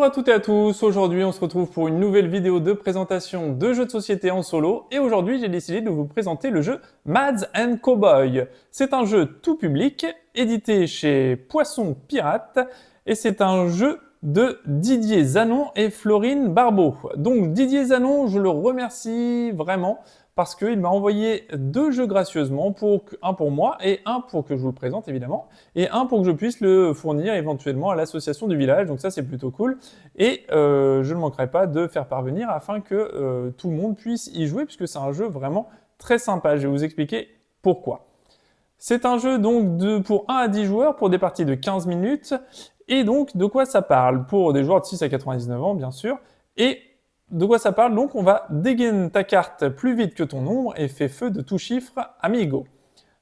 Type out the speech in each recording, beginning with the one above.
à toutes et à tous, aujourd'hui on se retrouve pour une nouvelle vidéo de présentation de jeux de société en solo et aujourd'hui j'ai décidé de vous présenter le jeu Mads & Cowboy. C'est un jeu tout public, édité chez Poisson Pirate et c'est un jeu de Didier Zanon et Florine Barbeau. Donc Didier Zanon, je le remercie vraiment parce qu'il m'a envoyé deux jeux gracieusement, un pour moi et un pour que je vous le présente évidemment, et un pour que je puisse le fournir éventuellement à l'association du village, donc ça c'est plutôt cool, et je ne manquerai pas de faire parvenir afin que tout le monde puisse y jouer, puisque c'est un jeu vraiment très sympa, je vais vous expliquer pourquoi. C'est un jeu donc pour 1 à 10 joueurs, pour des parties de 15 minutes, et donc de quoi ça parle? Pour des joueurs de 6 à 99 ans bien sûr, et de quoi ça parle? Donc on va dégainer ta carte plus vite que ton nombre et fait feu de tout chiffre amigo.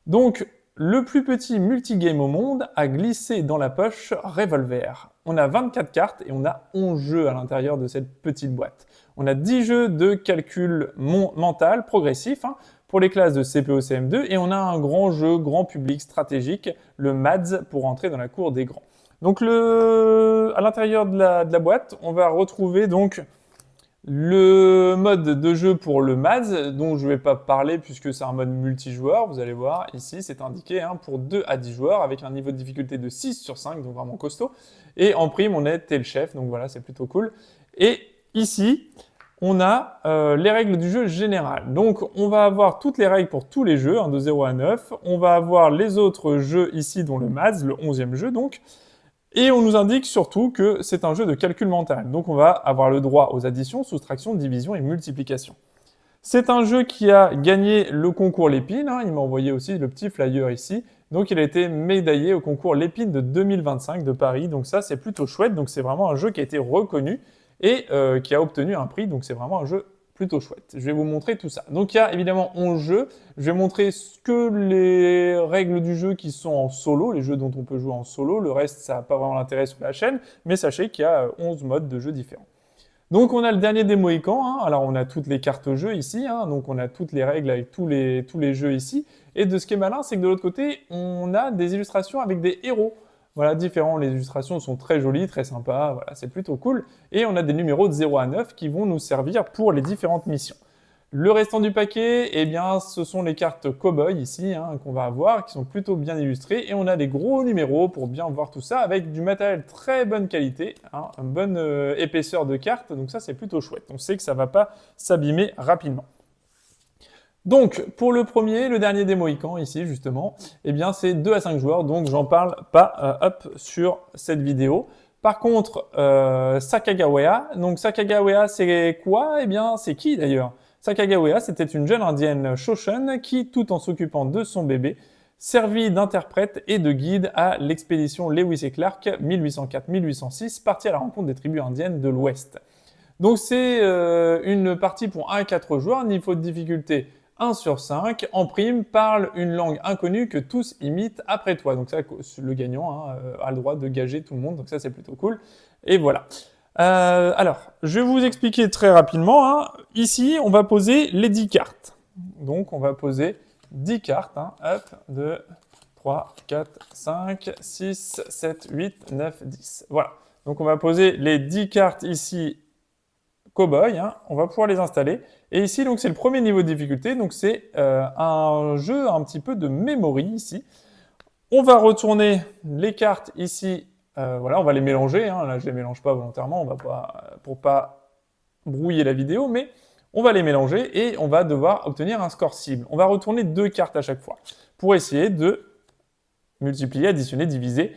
Donc le plus petit multigame au monde a glissé dans la poche Revolver. On a 24 cartes et on a 11 jeux à l'intérieur de cette petite boîte. On a 10 jeux de calcul mental progressif pour les classes de CPO CM2 et on a un grand jeu grand public stratégique, le MADS, pour entrer dans la cour des grands. Donc à l'intérieur de la boîte, on va retrouver donc le mode de jeu pour le Mads, dont je ne vais pas parler puisque c'est un mode multijoueur, vous allez voir, ici c'est indiqué pour 2 à 10 joueurs avec un niveau de difficulté de 6 sur 5, donc vraiment costaud. Et en prime, on est tel chef, donc voilà, c'est plutôt cool. Et ici, on a les règles du jeu général. Donc on va avoir toutes les règles pour tous les jeux, de 0 à 9. On va avoir les autres jeux ici, dont le Mads, le 11e jeu donc. Et on nous indique surtout que c'est un jeu de calcul mental. Donc on va avoir le droit aux additions, soustractions, divisions et multiplications. C'est un jeu qui a gagné le concours Lépine. Il m'a envoyé aussi le petit flyer ici. Donc il a été médaillé au concours Lépine de 2025 de Paris. Donc ça c'est plutôt chouette. Donc c'est vraiment un jeu qui a été reconnu et qui a obtenu un prix. Donc c'est vraiment un jeu plutôt chouette. Je vais vous montrer tout ça. Donc il y a évidemment 11 jeux. Je vais montrer que les règles du jeu qui sont en solo, les jeux dont on peut jouer en solo. Le reste, ça n'a pas vraiment d'intérêt sur la chaîne, mais sachez qu'il y a 11 modes de jeu différents. Donc on a le dernier des Mohicans. Alors on a toutes les cartes jeux ici, donc on a toutes les règles avec tous les jeux ici. Et de ce qui est malin, c'est que de l'autre côté, on a des illustrations avec des héros. Voilà, différents, les illustrations sont très jolies, très sympas, voilà, c'est plutôt cool. Et on a des numéros de 0 à 9 qui vont nous servir pour les différentes missions. Le restant du paquet, eh bien, ce sont les cartes Cowboy ici, qu'on va avoir, qui sont plutôt bien illustrées. Et on a des gros numéros pour bien voir tout ça, avec du matériel très bonne qualité, une bonne épaisseur de cartes, donc ça c'est plutôt chouette. On sait que ça ne va pas s'abîmer rapidement. Donc, pour le premier, le dernier des Mohicans, ici, justement, eh bien, c'est 2 à 5 joueurs, donc j'en parle pas sur cette vidéo. Par contre, Sacagawea, donc Sacagawea, c'est quoi? Eh bien, c'est qui d'ailleurs? Sacagawea, c'était une jeune indienne Shoshan qui, tout en s'occupant de son bébé, servit d'interprète et de guide à l'expédition Lewis et Clark 1804-1806, partie à la rencontre des tribus indiennes de l'Ouest. Donc c'est une partie pour 1 à 4 joueurs, niveau de difficulté 1 sur 5, en prime, parle une langue inconnue que tous imitent après toi. Donc ça, le gagnant a le droit de gager tout le monde, donc ça c'est plutôt cool. Et voilà. Alors, je vais vous expliquer très rapidement. Ici, on va poser les 10 cartes. Donc on va poser 10 cartes. Hop, 2, 3, 4, 5, 6, 7, 8, 9, 10. Voilà. Donc on va poser les 10 cartes ici Cowboy, on va pouvoir les installer. Et ici, donc c'est le premier niveau de difficulté, donc c'est un jeu un petit peu de memory ici. On va retourner les cartes ici, voilà, on va les mélanger, là je les mélange pas volontairement, pour pas brouiller la vidéo, mais on va les mélanger et on va devoir obtenir un score cible. On va retourner 2 cartes à chaque fois pour essayer de multiplier, additionner, diviser,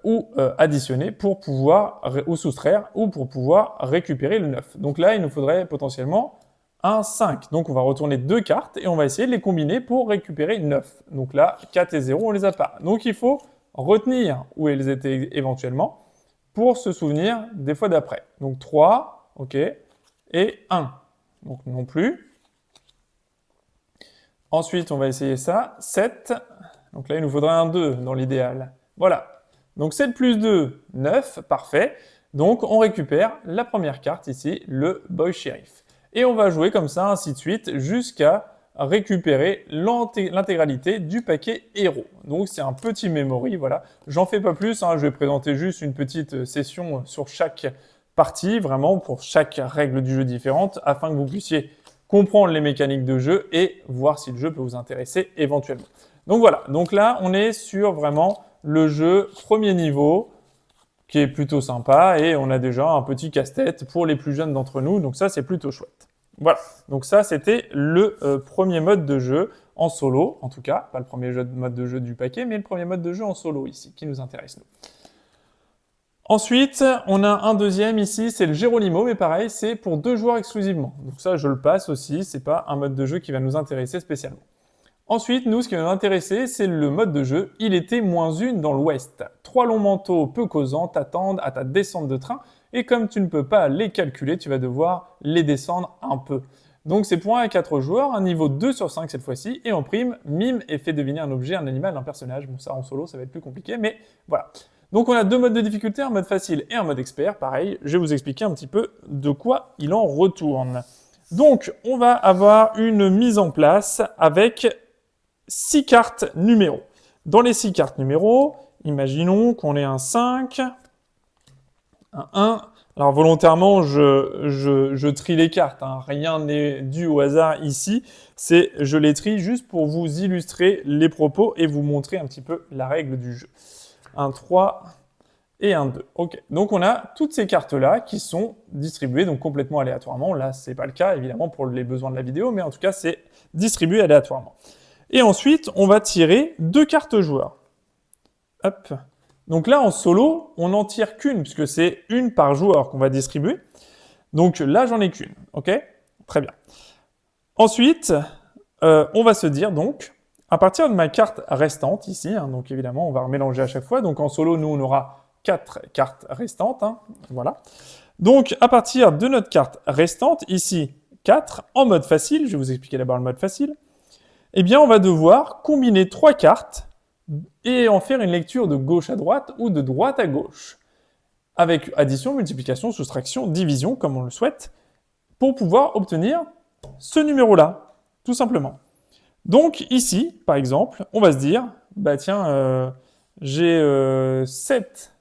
ou additionner pour pouvoir, ou soustraire, ou pour pouvoir récupérer le 9. Donc là, il nous faudrait potentiellement un 5. Donc on va retourner 2 cartes et on va essayer de les combiner pour récupérer 9. Donc là, 4 et 0, on les a pas. Donc il faut retenir où elles étaient éventuellement pour se souvenir des fois d'après. Donc 3, ok, et 1. Donc non plus. Ensuite, on va essayer ça, 7. Donc là, il nous faudrait un 2 dans l'idéal. Voilà. Donc 7 plus 2, 9, parfait. Donc on récupère la première carte ici, le Boy Sheriff. Et on va jouer comme ça, ainsi de suite, jusqu'à récupérer l'intégralité du paquet héros. Donc c'est un petit memory, voilà. J'en fais pas plus, hein, je vais présenter juste une petite session sur chaque partie, vraiment pour chaque règle du jeu différente, afin que vous puissiez comprendre les mécaniques de jeu et voir si le jeu peut vous intéresser éventuellement. Donc voilà, donc là on est sur vraiment le jeu premier niveau, qui est plutôt sympa, et on a déjà un petit casse-tête pour les plus jeunes d'entre nous, donc ça c'est plutôt chouette. Voilà, donc ça c'était le premier mode de jeu en solo, en tout cas, pas le premier mode de jeu du paquet, mais le premier mode de jeu en solo ici, qui nous intéresse nous. Ensuite, on a un deuxième ici, c'est le Geronimo, mais pareil, c'est pour 2 joueurs exclusivement. Donc ça, je le passe aussi, c'est pas un mode de jeu qui va nous intéresser spécialement. Ensuite, nous, ce qui va nous intéresser, c'est le mode de jeu. Il était -1 dans l'ouest. 3 longs manteaux peu causants t'attendent à ta descente de train, et comme tu ne peux pas les calculer, tu vas devoir les descendre un peu. Donc c'est pour 1 à 4 joueurs, un niveau 2 sur 5 cette fois-ci, et en prime, mime et fait deviner un objet, un animal, un personnage. Bon, ça en solo, ça va être plus compliqué, mais voilà. Donc on a 2 modes de difficulté, un mode facile et un mode expert. Pareil, je vais vous expliquer un petit peu de quoi il en retourne. Donc on va avoir une mise en place avec 6 cartes numéros. Dans les 6 cartes numéros, imaginons qu'on ait un 5, un 1. Alors volontairement, je trie les cartes, hein. Rien n'est dû au hasard ici. Je les trie juste pour vous illustrer les propos et vous montrer un petit peu la règle du jeu. Un 3 et un 2. Ok, donc on a toutes ces cartes-là qui sont distribuées donc complètement aléatoirement. Là, ce n'est pas le cas, évidemment, pour les besoins de la vidéo, mais en tout cas, c'est distribué aléatoirement. Et ensuite, on va tirer 2 cartes joueurs. Hop. Donc là, en solo, on n'en tire qu'une, puisque c'est une par joueur qu'on va distribuer. Donc là, j'en ai qu'une. Ok? Très bien. Ensuite, on va se dire donc, à partir de ma carte restante ici, hein, donc évidemment, on va remélanger à chaque fois. Donc en solo, nous, on aura 4 cartes restantes. Hein, voilà. Donc à partir de notre carte restante, ici 4, en mode facile, je vais vous expliquer d'abord le mode facile, eh bien on va devoir combiner 3 cartes et en faire une lecture de gauche à droite ou de droite à gauche, avec addition, multiplication, soustraction, division, comme on le souhaite, pour pouvoir obtenir ce numéro-là, tout simplement. Donc ici, par exemple, on va se dire, bah tiens, j'ai 7.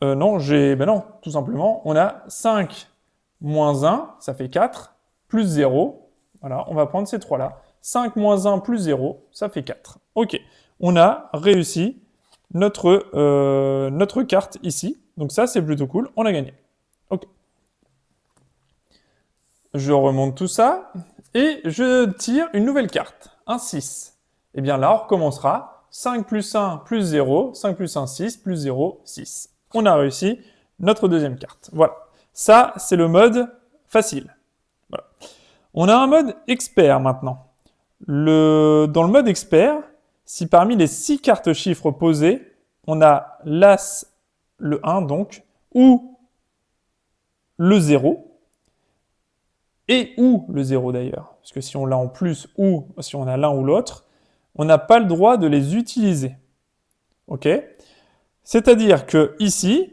Non, tout simplement, on a 5 moins 1, ça fait 4, plus 0. Voilà, on va prendre ces 3-là. 5 moins 1 plus 0, ça fait 4. Ok, on a réussi notre carte ici. Donc ça, c'est plutôt cool, on a gagné. Ok. Je remonte tout ça et je tire une nouvelle carte, un 6. Et bien là, on recommencera. 5 plus 1 plus 0, 5 plus 1, 6, plus 0, 6. On a réussi notre deuxième carte. Voilà. Ça, c'est le mode facile. Voilà. On a un mode expert maintenant. Dans le mode expert, si parmi les 6 cartes chiffres posées, on a l'As, le 1 donc, ou le 0, et ou le 0 d'ailleurs, parce que si on l'a en plus ou si on a l'un ou l'autre, on n'a pas le droit de les utiliser. Ok? C'est-à-dire que ici,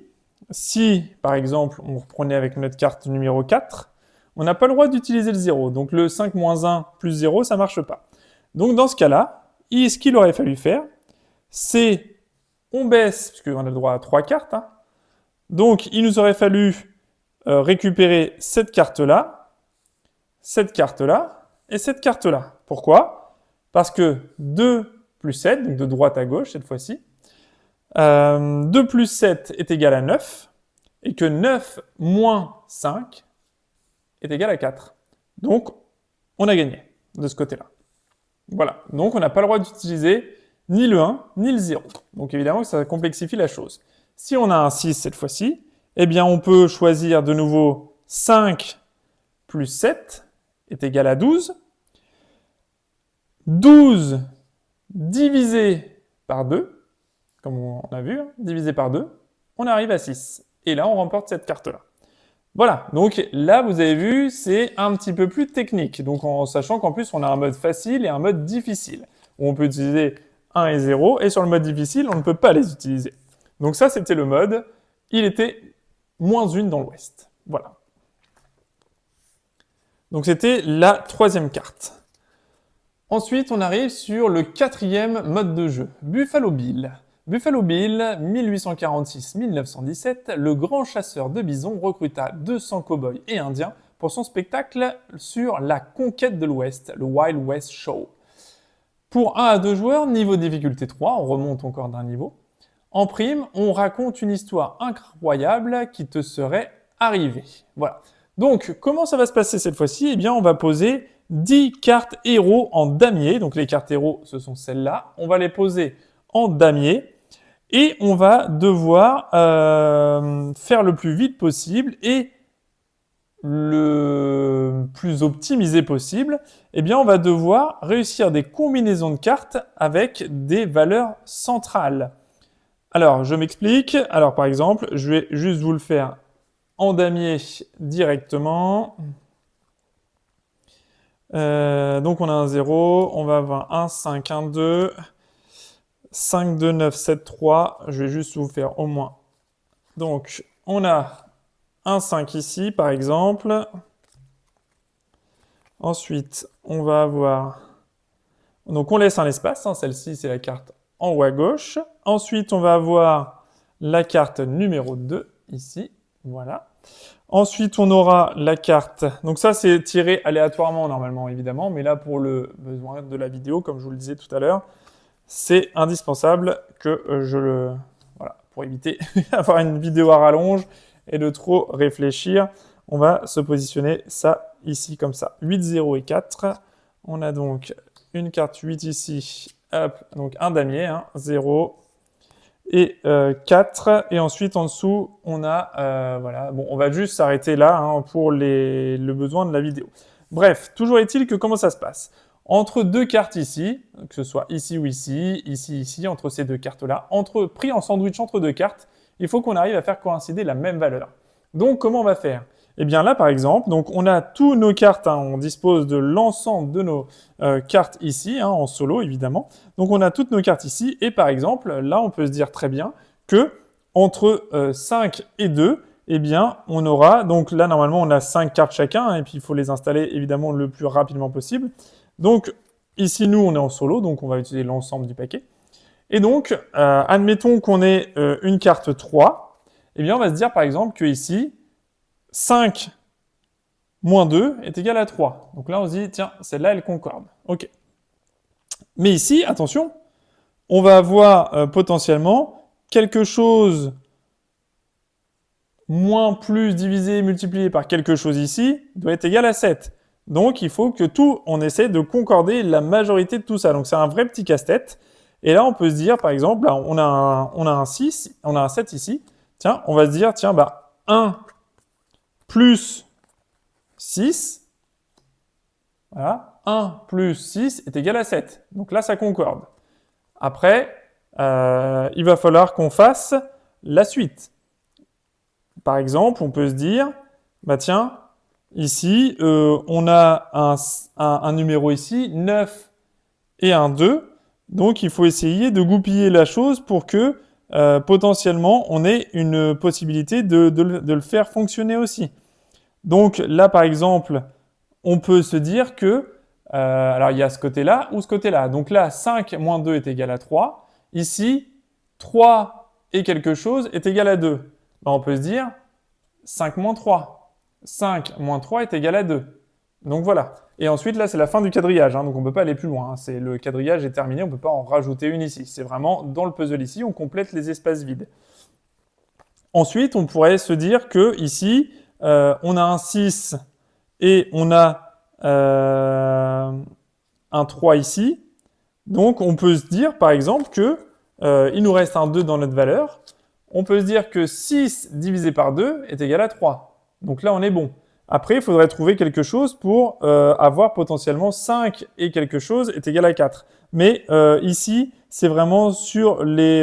si par exemple on reprenait avec notre carte numéro 4, on n'a pas le droit d'utiliser le 0. Donc le 5 moins 1 plus 0, ça ne marche pas. Donc dans ce cas-là, ce qu'il aurait fallu faire, c'est on baisse, puisqu'on a le droit à 3 cartes. Hein. Donc il nous aurait fallu récupérer cette carte-là et cette carte-là. Pourquoi? Parce que 2 plus 7, donc de droite à gauche cette fois-ci, 2 plus 7 est égal à 9, et que 9 moins 5 est égal à 4. Donc, on a gagné de ce côté-là. Voilà, donc on n'a pas le droit d'utiliser ni le 1 ni le 0. Donc évidemment, ça complexifie la chose. Si on a un 6 cette fois-ci, eh bien on peut choisir de nouveau 5 plus 7 est égal à 12. 12 divisé par 2, comme on a vu, hein, divisé par 2, on arrive à 6. Et là, on remporte cette carte-là. Voilà, donc là, vous avez vu, c'est un petit peu plus technique. Donc en sachant qu'en plus, on a un mode facile et un mode difficile, où on peut utiliser 1 et 0, et sur le mode difficile, on ne peut pas les utiliser. Donc ça, c'était le mode, il était -1 dans l'ouest. Voilà. Donc c'était la troisième carte. Ensuite, on arrive sur le quatrième mode de jeu, Buffalo Bill. Buffalo Bill, 1846-1917, le grand chasseur de bisons recruta 200 cow-boys et indiens pour son spectacle sur la conquête de l'Ouest, le Wild West Show. Pour 1 à 2 joueurs, niveau difficulté 3, on remonte encore d'un niveau. En prime, on raconte une histoire incroyable qui te serait arrivée. Voilà. Donc, comment ça va se passer cette fois-ci? Eh bien, on va poser 10 cartes héros en damier. Donc, les cartes héros, ce sont celles-là. On va les poser en damier. Et on va devoir faire le plus vite possible et le plus optimisé possible. Eh bien, on va devoir réussir des combinaisons de cartes avec des valeurs centrales. Alors, je m'explique. Alors, par exemple, je vais juste vous le faire en damier directement. Donc, on a un 0. On va avoir un 5, un 2... 5, 2, 9, 7, 3. Je vais juste vous faire au moins. Donc, on a un 5 ici, par exemple. Ensuite, on va avoir... Donc, on laisse un espace. Hein. Celle-ci, c'est la carte en haut à gauche. Ensuite, on va avoir la carte numéro 2, ici. Voilà. Ensuite, on aura la carte... Donc ça, c'est tiré aléatoirement, normalement, évidemment. Mais là, pour le besoin de la vidéo, comme je vous le disais tout à l'heure, c'est indispensable que je le... Voilà, pour éviter d'avoir une vidéo à rallonge et de trop réfléchir, on va se positionner ça ici comme ça. 8, 0 et 4. On a donc une carte 8 ici, hop, donc un damier, hein, 0 et 4. Et ensuite, en dessous, on a... voilà, bon, on va juste s'arrêter là hein, pour le besoin de la vidéo. Bref, toujours est-il que comment ça se passe? Entre deux cartes ici, que ce soit ici ou ici, ici, ici, entre ces deux cartes-là, pris en sandwich entre deux cartes, il faut qu'on arrive à faire coïncider la même valeur. Donc, comment on va faire? Eh bien là, par exemple, donc on a tous nos cartes, hein, on dispose de l'ensemble de nos cartes ici, hein, en solo évidemment. Donc on a toutes nos cartes ici, et par exemple, là on peut se dire très bien que entre 5 et 2, eh bien on aura, donc là normalement on a 5 cartes chacun, hein, et puis il faut les installer évidemment le plus rapidement possible. Donc, ici, nous, on est en solo, donc on va utiliser l'ensemble du paquet. Et donc, admettons qu'on ait une carte 3, eh bien, on va se dire, par exemple, que ici, 5 moins 2 est égal à 3. Donc là, on se dit, tiens, celle-là, elle concorde. OK. Mais ici, attention, on va avoir potentiellement quelque chose moins plus divisé, multiplié par quelque chose ici, doit être égal à 7. Donc, il faut que on essaie de concorder la majorité de tout ça. Donc, c'est un vrai petit casse-tête. Et là, on peut se dire, par exemple, là, on a un 6, on a un 7 ici. Tiens, on va se dire, tiens, 1 plus 6, voilà, 1 plus 6 est égal à 7. Donc là, ça concorde. Après, il va falloir qu'on fasse la suite. Par exemple, on peut se dire, tiens, ici, on a un numéro ici, 9 et un 2. Donc, il faut essayer de goupiller la chose pour que potentiellement, on ait une possibilité de le faire fonctionner aussi. Donc, là, par exemple, on peut se dire que, alors, il y a ce côté-là ou ce côté-là. Donc là, 5 moins 2 est égal à 3. Ici, 3 et quelque chose est égal à 2. On peut se dire 5 moins 3. 5 moins 3 est égal à 2. Donc voilà. Et ensuite, là, c'est la fin du quadrillage. Hein, donc on ne peut pas aller plus loin. Hein. Le quadrillage est terminé. On ne peut pas en rajouter une ici. C'est vraiment dans le puzzle ici. On complète les espaces vides. Ensuite, on pourrait se dire que ici, on a un 6 et on a un 3 ici. Donc on peut se dire, par exemple, que il nous reste un 2 dans notre valeur. On peut se dire que 6 divisé par 2 est égal à 3. Donc là, on est bon. Après, il faudrait trouver quelque chose pour avoir potentiellement 5 et quelque chose est égal à 4. Mais ici, c'est vraiment sur les...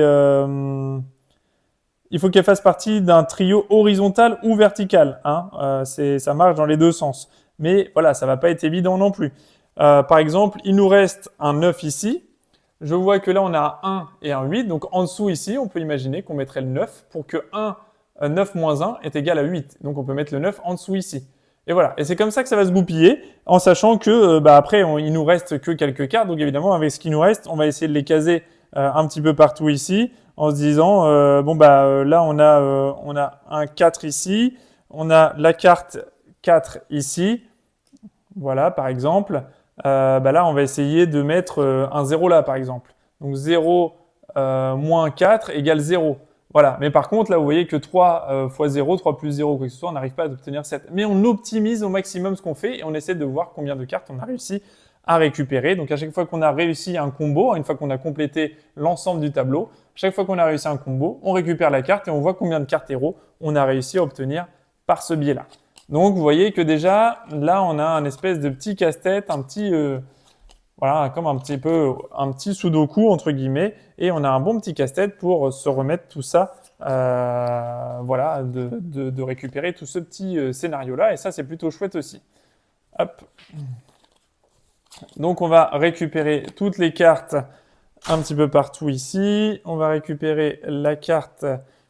il faut qu'elle fasse partie d'un trio horizontal ou vertical. Hein. Ça marche dans les deux sens. Mais voilà, ça ne va pas être évident non plus. Par exemple, il nous reste un 9 ici. Je vois que là, on a un 1 et un 8. Donc, en dessous ici, on peut imaginer qu'on mettrait le 9 pour que 9 moins 1 est égal à 8. Donc, on peut mettre le 9 en dessous ici. Et voilà, et c'est comme ça que ça va se goupiller, en sachant que après, il nous reste que quelques cartes. Donc évidemment, avec ce qui nous reste, on va essayer de les caser un petit peu partout ici, en se disant, là, on a un 4 ici, on a la carte 4 ici, voilà, par exemple. Là, on va essayer de mettre un 0 là, par exemple. Donc 0 moins 4 égale 0. Voilà, mais par contre, là, vous voyez que 3 fois 0, 3 plus 0, quoi que ce soit, on n'arrive pas à obtenir 7. Mais on optimise au maximum ce qu'on fait et on essaie de voir combien de cartes on a réussi à récupérer. Donc à chaque fois qu'on a réussi un combo, une fois qu'on a complété l'ensemble du tableau, chaque fois qu'on a réussi un combo, on récupère la carte et on voit combien de cartes héros on a réussi à obtenir par ce biais-là. Donc vous voyez que déjà, là, on a un espèce de petit casse-tête, un petit... voilà, comme un petit sudoku, entre guillemets, et on a un bon petit casse-tête pour se remettre tout ça, voilà, de récupérer tout ce petit scénario-là, et ça, c'est plutôt chouette aussi. Hop. Donc, on va récupérer toutes les cartes un petit peu partout ici. On va récupérer la carte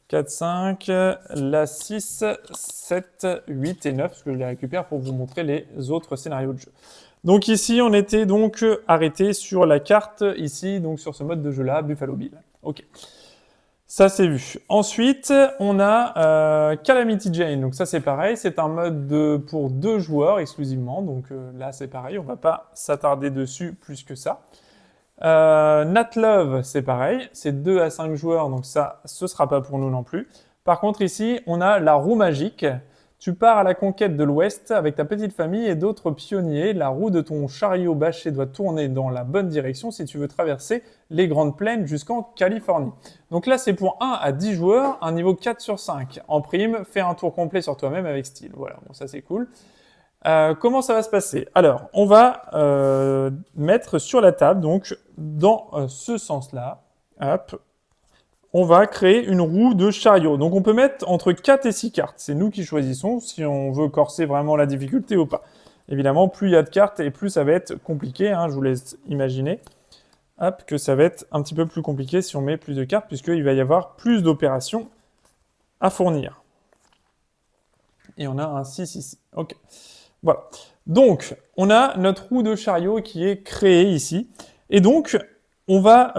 4, 5, la 6, 7, 8 et 9, parce que je les récupère pour vous montrer les autres scénarios de jeu. Donc ici, on était donc arrêté sur la carte, ici, donc sur ce mode de jeu-là, Buffalo Bill. Ok, ça c'est vu. Ensuite, on a Calamity Jane. Donc ça c'est pareil, c'est un mode pour 2 joueurs exclusivement. Donc là c'est pareil, on va pas s'attarder dessus plus que ça. Nat Love, c'est pareil, c'est 2 à 5 joueurs, donc ça, ce sera pas pour nous non plus. Par contre ici, on a la roue magique. Tu pars à la conquête de l'Ouest avec ta petite famille et d'autres pionniers. La roue de ton chariot bâché doit tourner dans la bonne direction si tu veux traverser les grandes plaines jusqu'en Californie. Donc là, c'est pour 1 à 10 joueurs, un niveau 4 sur 5. En prime, fais un tour complet sur toi-même avec style. Voilà, bon, ça c'est cool. Comment ça va se passer? Alors, on va mettre sur la table, donc dans ce sens-là, hop, on va créer une roue de chariot. Donc on peut mettre entre 4 et 6 cartes. C'est nous qui choisissons si on veut corser vraiment la difficulté ou pas. Évidemment, plus il y a de cartes et plus ça va être compliqué. Hein, je vous laisse imaginer hop, que ça va être un petit peu plus compliqué si on met plus de cartes, puisqu'il va y avoir plus d'opérations à fournir. Et on a un 6 ici. Ok. Voilà. Donc, on a notre roue de chariot qui est créée ici. Et donc, on va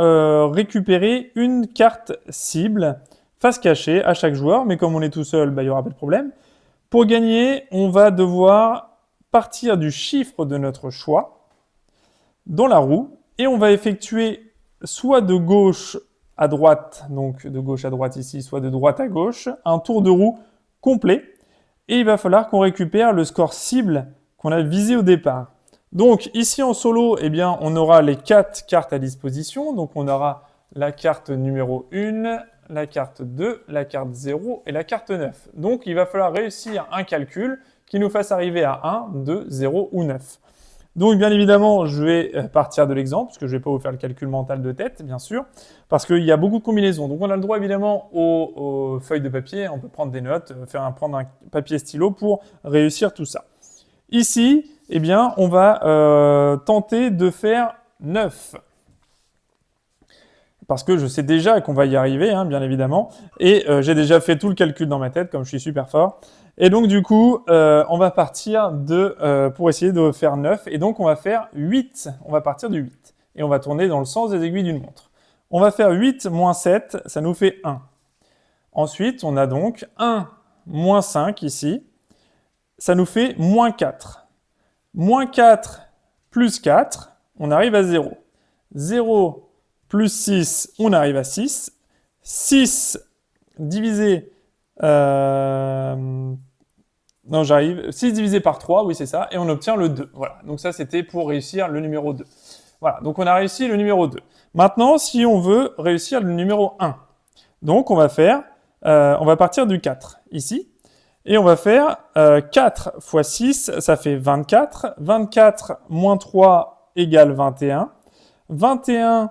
récupérer une carte cible face cachée à chaque joueur. Mais comme on est tout seul, il n'y aura pas de problème. Pour gagner, on va devoir partir du chiffre de notre choix dans la roue. Et on va effectuer soit de gauche à droite, donc de gauche à droite ici, soit de droite à gauche, un tour de roue complet. Et il va falloir qu'on récupère le score cible qu'on a visé au départ. Donc ici en solo, eh bien, on aura les 4 cartes à disposition. Donc on aura la carte numéro 1, la carte 2, la carte 0 et la carte 9. Donc il va falloir réussir un calcul qui nous fasse arriver à 1, 2, 0 ou 9. Donc bien évidemment, je vais partir de l'exemple, parce que je ne vais pas vous faire le calcul mental de tête, bien sûr, parce qu'il y a beaucoup de combinaisons. Donc on a le droit évidemment aux feuilles de papier, on peut prendre des notes, prendre un papier stylo pour réussir tout ça. Ici, eh bien, on va tenter de faire 9. Parce que je sais déjà qu'on va y arriver, hein, bien évidemment, et j'ai déjà fait tout le calcul dans ma tête, comme je suis super fort. Et donc du coup, on va partir pour essayer de faire 9, et donc on va faire 8, on va partir du 8, et on va tourner dans le sens des aiguilles d'une montre. On va faire 8 moins 7, ça nous fait 1. Ensuite, on a donc 1 moins 5 ici, ça nous fait moins 4. Moins 4 plus 4, on arrive à 0. 0 plus 6, on arrive à 6. 6 divisé... non, j'arrive. 6 divisé par 3, oui, c'est ça. Et on obtient le 2. Voilà. Donc ça, c'était pour réussir le numéro 2. Voilà. Donc on a réussi le numéro 2. Maintenant, si on veut réussir le numéro 1, donc on va partir du 4, ici. Et on va faire 4 fois 6, ça fait 24. 24 moins 3 égale 21. 21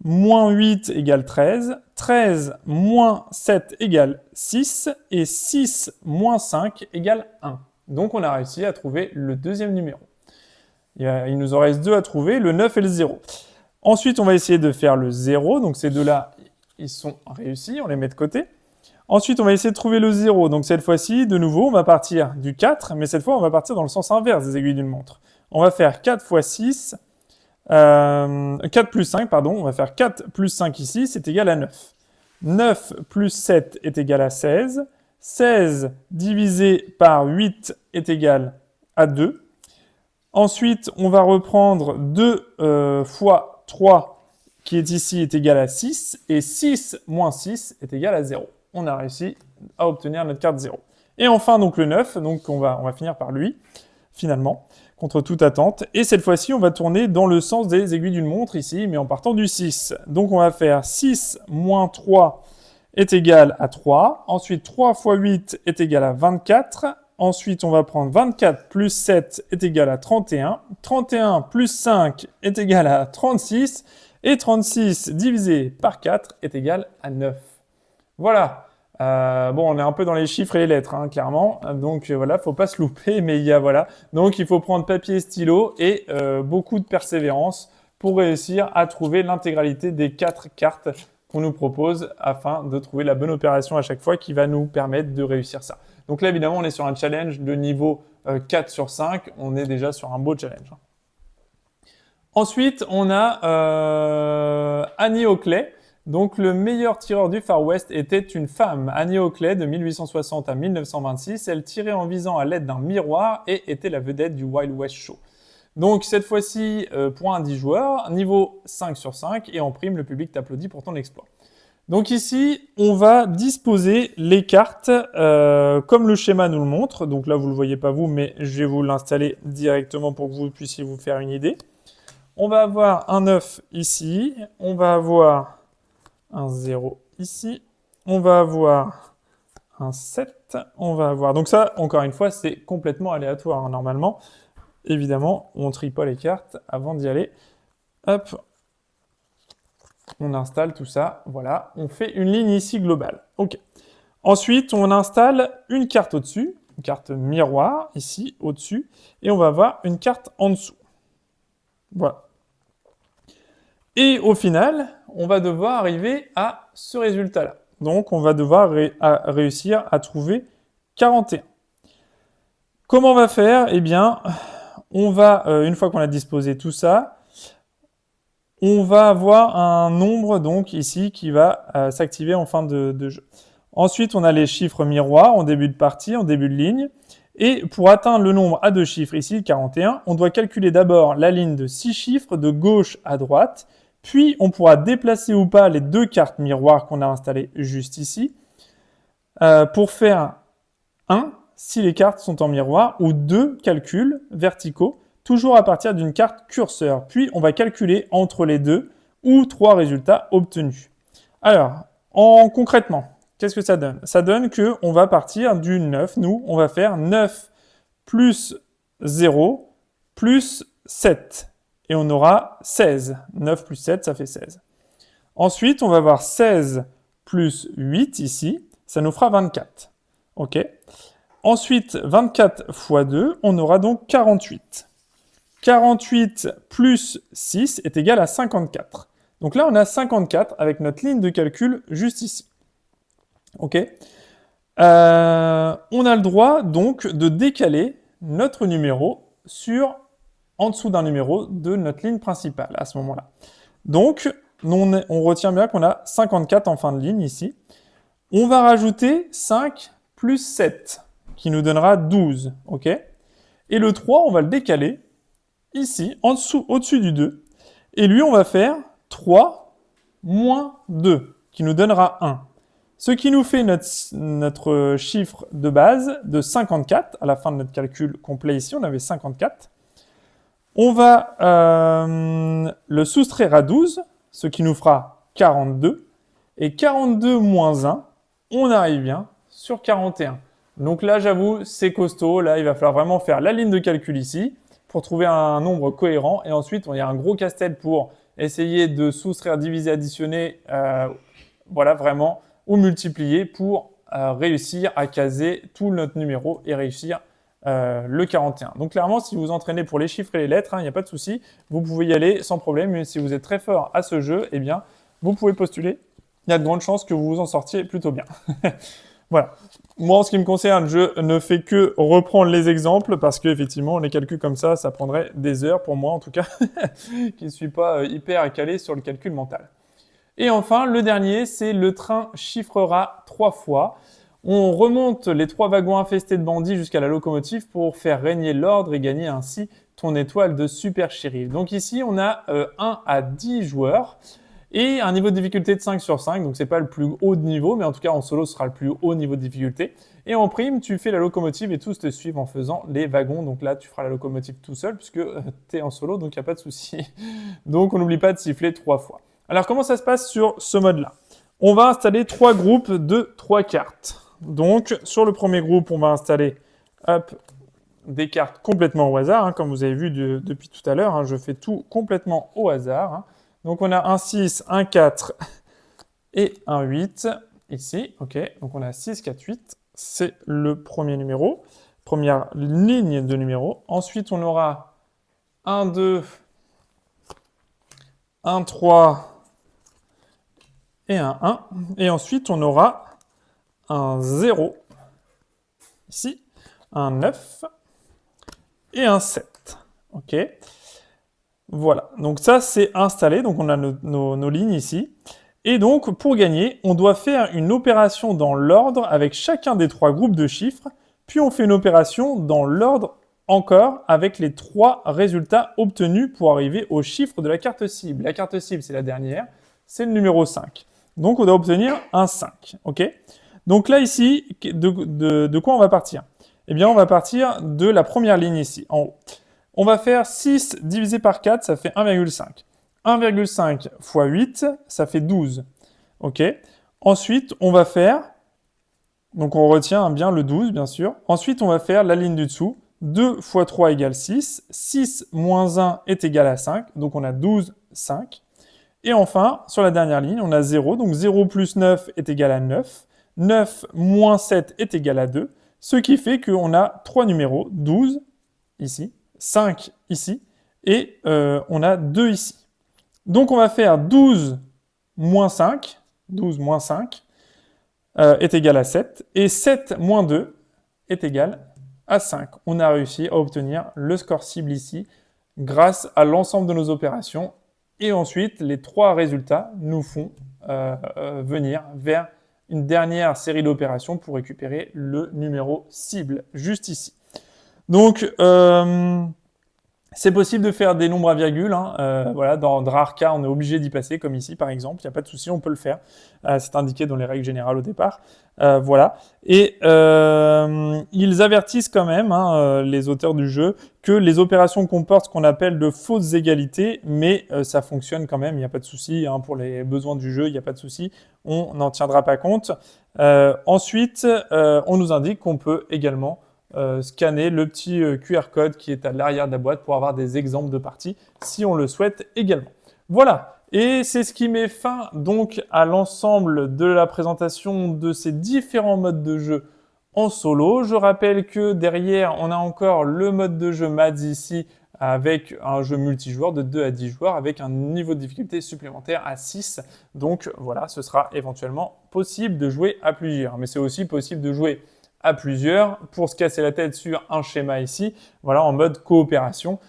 moins 8 égale 13. 13 moins 7 égale 6. Et 6 moins 5 égale 1. Donc on a réussi à trouver le deuxième numéro. Il nous en reste 2 à trouver, le 9 et le 0. Ensuite, on va essayer de faire le 0. Donc ces deux-là, ils sont réussis, on les met de côté. Ensuite, on va essayer de trouver le 0. Donc cette fois-ci, de nouveau, on va partir du 4, mais cette fois, on va partir dans le sens inverse des aiguilles d'une montre. On va faire 4 fois 6, 4 plus 5, pardon. On va faire 4 plus 5 ici, c'est égal à 9. 9 plus 7 est égal à 16. 16 divisé par 8 est égal à 2. Ensuite, on va reprendre 2 fois 3 qui est ici est égal à 6. Et 6 moins 6 est égal à 0. On a réussi à obtenir notre carte 0. Et enfin, donc le 9, donc on va finir par lui, finalement, contre toute attente. Et cette fois-ci, on va tourner dans le sens des aiguilles d'une montre ici, mais en partant du 6. Donc on va faire 6 moins 3 est égal à 3. Ensuite, 3 fois 8 est égal à 24. Ensuite, on va prendre 24 plus 7 est égal à 31. 31 plus 5 est égal à 36. Et 36 divisé par 4 est égal à 9. Voilà. Bon, on est un peu dans les chiffres et les lettres, hein, clairement. Donc voilà, faut pas se louper, mais voilà. Donc il faut prendre papier et stylo et beaucoup de persévérance pour réussir à trouver l'intégralité des 4 cartes qu'on nous propose afin de trouver la bonne opération à chaque fois qui va nous permettre de réussir ça. Donc là, évidemment, on est sur un challenge de niveau 4 sur 5. On est déjà sur un beau challenge. Ensuite, on a Annie Oakley. Donc, le meilleur tireur du Far West était une femme, Annie Oakley, de 1860 à 1926. Elle tirait en visant à l'aide d'un miroir et était la vedette du Wild West Show. Donc, cette fois-ci, pour un 10 joueurs, niveau 5 sur 5, et en prime, le public t'applaudit pour ton exploit. Donc ici, on va disposer les cartes comme le schéma nous le montre. Donc là, vous ne le voyez pas vous, mais je vais vous l'installer directement pour que vous puissiez vous faire une idée. On va avoir un 9 ici, on va avoir un 0 ici, on va avoir un 7, on va avoir... Donc ça, encore une fois, c'est complètement aléatoire, hein, normalement. Évidemment, on ne trie pas les cartes avant d'y aller. Hop, on installe tout ça, voilà. On fait une ligne ici globale. OK. Ensuite, on installe une carte au-dessus, une carte miroir, ici, au-dessus, et on va avoir une carte en dessous. Voilà. Et au final, on va devoir arriver à ce résultat-là. Donc, on va devoir réussir à trouver 41. Comment on va faire? Eh bien, on va, une fois qu'on a disposé tout ça, on va avoir un nombre donc ici qui va s'activer en fin de jeu. Ensuite, on a les chiffres miroirs en début de partie, en début de ligne. Et pour atteindre le nombre à 2 chiffres, ici 41, on doit calculer d'abord la ligne de 6 chiffres de gauche à droite. Puis, on pourra déplacer ou pas les 2 cartes miroirs qu'on a installées juste ici pour faire 1 si les cartes sont en miroir ou 2 calculs verticaux, toujours à partir d'une carte curseur. Puis, on va calculer entre les 2 ou 3 résultats obtenus. Alors, concrètement, qu'est-ce que ça donne? Ça donne qu'on va partir du 9. Nous, on va faire 9 plus 0 plus 7. Et on aura 16. 9 plus 7, ça fait 16. Ensuite, on va avoir 16 plus 8 ici. Ça nous fera 24. OK. Ensuite, 24 fois 2, on aura donc 48. 48 plus 6 est égal à 54. Donc là, on a 54 avec notre ligne de calcul juste ici. OK. On a le droit donc de décaler notre numéro en dessous d'un numéro de notre ligne principale à ce moment-là. Donc, on retient bien qu'on a 54 en fin de ligne ici. On va rajouter 5 plus 7 qui nous donnera 12. OK. Et le 3, on va le décaler ici, en dessous, au-dessus du 2. Et lui, on va faire 3 moins 2 qui nous donnera 1. Ce qui nous fait notre chiffre de base de 54. À la fin de notre calcul complet ici, on avait 54. On va le soustraire à 12, ce qui nous fera 42. Et 42 moins 1, on arrive bien sur 41. Donc là, j'avoue, c'est costaud. Là, il va falloir vraiment faire la ligne de calcul ici pour trouver un nombre cohérent. Et ensuite, il y a un gros casse-tête pour essayer de soustraire, diviser, additionner, voilà, vraiment, ou multiplier pour réussir à caser tout notre numéro et réussir le 41. Donc clairement, si vous entraînez pour les chiffres et les lettres, il n'y a pas de souci, vous pouvez y aller sans problème. Mais si vous êtes très fort à ce jeu, eh bien, vous pouvez postuler il y a de grandes chances que vous vous en sortiez plutôt bien. Voilà. Moi, en ce qui me concerne, je ne fais que reprendre les exemples parce qu'effectivement, les calculs comme ça prendrait des heures pour moi en tout cas, qui ne suis pas hyper calé sur le calcul mental. Et enfin, le dernier, c'est le train chiffrera 3 fois. On remonte les 3 wagons infestés de bandits jusqu'à la locomotive pour faire régner l'ordre et gagner ainsi ton étoile de super shérif. Donc ici, on a 1 à 10 joueurs et un niveau de difficulté de 5 sur 5. Donc c'est pas le plus haut de niveau, mais en tout cas en solo, ce sera le plus haut niveau de difficulté. Et en prime, tu fais la locomotive et tous te suivent en faisant les wagons. Donc là, tu feras la locomotive tout seul puisque tu es en solo, donc il n'y a pas de souci. Donc on n'oublie pas de siffler 3 fois. Alors, comment ça se passe sur ce mode-là? On va installer 3 groupes de 3 cartes. Donc, sur le premier groupe, on va installer des cartes complètement au hasard, hein, comme vous avez vu depuis tout à l'heure. Hein, je fais tout complètement au hasard. Hein. Donc, on a un 6, un 4 et un 8 ici. OK, donc on a 6, 4, 8. C'est le premier numéro, première ligne de numéros. Ensuite, on aura 1, 2, 1, 3... et un 1. Et ensuite, on aura un 0, ici, un 9 et un 7. OK. Voilà. Donc ça, c'est installé. Donc on a nos lignes ici. Et donc, pour gagner, on doit faire une opération dans l'ordre avec chacun des 3 groupes de chiffres. Puis on fait une opération dans l'ordre encore avec les 3 résultats obtenus pour arriver au chiffre de la carte cible. La carte cible, c'est la dernière. C'est le numéro 5. Donc, on doit obtenir un 5. OK? Donc là, ici, de quoi on va partir? Eh bien, on va partir de la première ligne ici, en haut. On va faire 6 divisé par 4, ça fait 1,5. 1,5 fois 8, ça fait 12. OK? Ensuite, on va faire... Donc, on retient bien le 12, bien sûr. Ensuite, on va faire la ligne du dessous. 2 fois 3 égale 6. 6 moins 1 est égal à 5. Donc, on a 12, 5. Et enfin, sur la dernière ligne, on a 0. Donc 0 plus 9 est égal à 9. 9 moins 7 est égal à 2. Ce qui fait qu'on a 3 numéros, 12 ici, 5 ici, et on a 2 ici. Donc on va faire 12 moins 5. 12 moins 5 est égal à 7. Et 7 moins 2 est égal à 5. On a réussi à obtenir le score cible ici grâce à l'ensemble de nos opérations. Et ensuite, les 3 résultats nous font venir vers une dernière série d'opérations pour récupérer le numéro cible, juste ici. Donc, c'est possible de faire des nombres à virgule. Hein. Voilà, dans de rares cas, on est obligé d'y passer, comme ici par exemple. Il n'y a pas de souci, on peut le faire. C'est indiqué dans les règles générales au départ. Voilà. Et ils avertissent quand même, hein, les auteurs du jeu, que les opérations comportent ce qu'on appelle de fausses égalités, mais ça fonctionne quand même, il n'y a pas de souci. Hein, pour les besoins du jeu, il n'y a pas de souci. On n'en tiendra pas compte. Ensuite, on nous indique qu'on peut également scanner le petit QR code qui est à l'arrière de la boîte pour avoir des exemples de parties si on le souhaite également. Voilà, et c'est ce qui met fin donc à l'ensemble de la présentation de ces différents modes de jeu en solo. Je rappelle que derrière, on a encore le mode de jeu Mads ici avec un jeu multijoueur de 2 à 10 joueurs avec un niveau de difficulté supplémentaire à 6. Donc voilà, ce sera éventuellement possible de jouer à plusieurs. Mais c'est aussi possible de jouer à plusieurs pour se casser la tête sur un schéma ici, voilà, en mode coopération.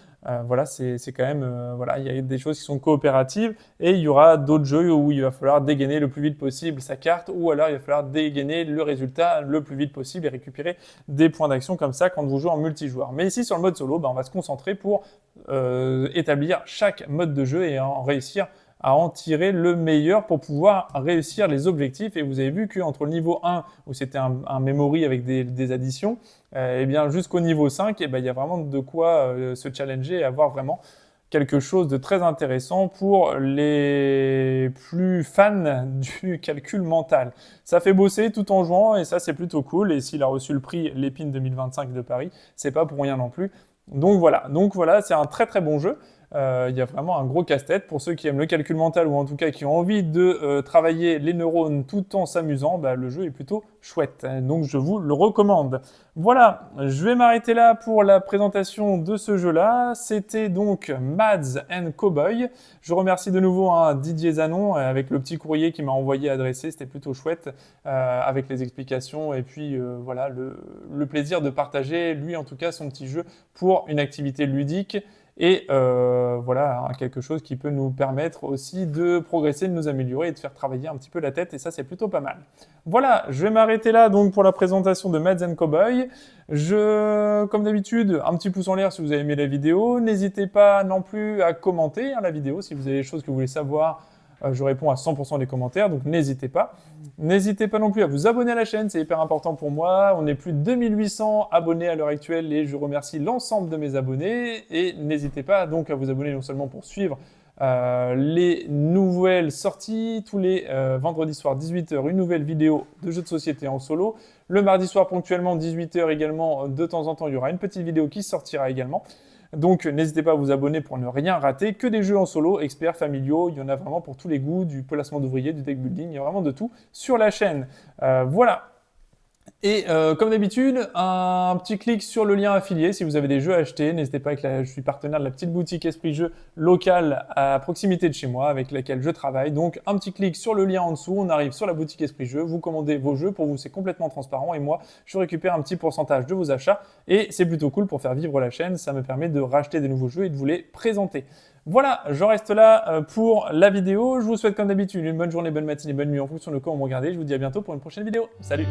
Voilà, c'est quand même, voilà, il y a des choses qui sont coopératives et il y aura d'autres jeux où il va falloir dégainer le plus vite possible sa carte ou alors il va falloir dégainer le résultat le plus vite possible et récupérer des points d'action comme ça quand vous jouez en multijoueur. Mais ici, sur le mode solo, on va se concentrer pour établir chaque mode de jeu et en réussir à en tirer le meilleur pour pouvoir réussir les objectifs. Et vous avez vu qu'entre le niveau 1, où c'était un memory avec des additions, et bien jusqu'au niveau 5, et ben, il y a vraiment de quoi se challenger et avoir vraiment quelque chose de très intéressant pour les plus fans du calcul mental. Ça fait bosser tout en jouant et ça c'est plutôt cool. Et s'il a reçu le prix Lépine 2025 de Paris, c'est pas pour rien non plus. Donc voilà, c'est un très très bon jeu. Il y a vraiment un gros casse-tête. Pour ceux qui aiment le calcul mental ou en tout cas qui ont envie de travailler les neurones tout en s'amusant, bah, le jeu est plutôt chouette. Donc je vous le recommande. Voilà, je vais m'arrêter là pour la présentation de ce jeu-là. C'était donc Mads and Cowboy. Je remercie de nouveau Didier Zanon avec le petit courrier qu'il m'a envoyé adressé. C'était plutôt chouette avec les explications et puis voilà le plaisir de partager, lui en tout cas, son petit jeu pour une activité ludique. Et voilà, quelque chose qui peut nous permettre aussi de progresser, de nous améliorer et de faire travailler un petit peu la tête. Et ça, c'est plutôt pas mal. Voilà, je vais m'arrêter là donc pour la présentation de Mads and Cowboy. Comme d'habitude, un petit pouce en l'air si vous avez aimé la vidéo. N'hésitez pas non plus à commenter la vidéo si vous avez des choses que vous voulez savoir. Je réponds à 100% des commentaires, donc n'hésitez pas. N'hésitez pas non plus à vous abonner à la chaîne, c'est hyper important pour moi. On est plus de 2800 abonnés à l'heure actuelle et je remercie l'ensemble de mes abonnés. Et n'hésitez pas donc à vous abonner non seulement pour suivre les nouvelles sorties, tous les vendredis soirs 18h, une nouvelle vidéo de jeux de société en solo. Le mardi soir ponctuellement 18h également, de temps en temps, il y aura une petite vidéo qui sortira également. Donc n'hésitez pas à vous abonner pour ne rien rater, que des jeux en solo, experts, familiaux, il y en a vraiment pour tous les goûts, du placement d'ouvriers, du deck building, il y a vraiment de tout sur la chaîne. Voilà. Et comme d'habitude, un petit clic sur le lien affilié si vous avez des jeux à acheter. N'hésitez pas, je suis partenaire de la petite boutique Esprit Jeux locale à proximité de chez moi avec laquelle je travaille. Donc un petit clic sur le lien en dessous, on arrive sur la boutique Esprit Jeux, vous commandez vos jeux, pour vous c'est complètement transparent et moi je récupère un petit pourcentage de vos achats et c'est plutôt cool pour faire vivre la chaîne, ça me permet de racheter des nouveaux jeux et de vous les présenter. Voilà, je reste là pour la vidéo. Je vous souhaite comme d'habitude une bonne journée, bonne matinée, bonne nuit en fonction de quand vous me regardez. Je vous dis à bientôt pour une prochaine vidéo. Salut!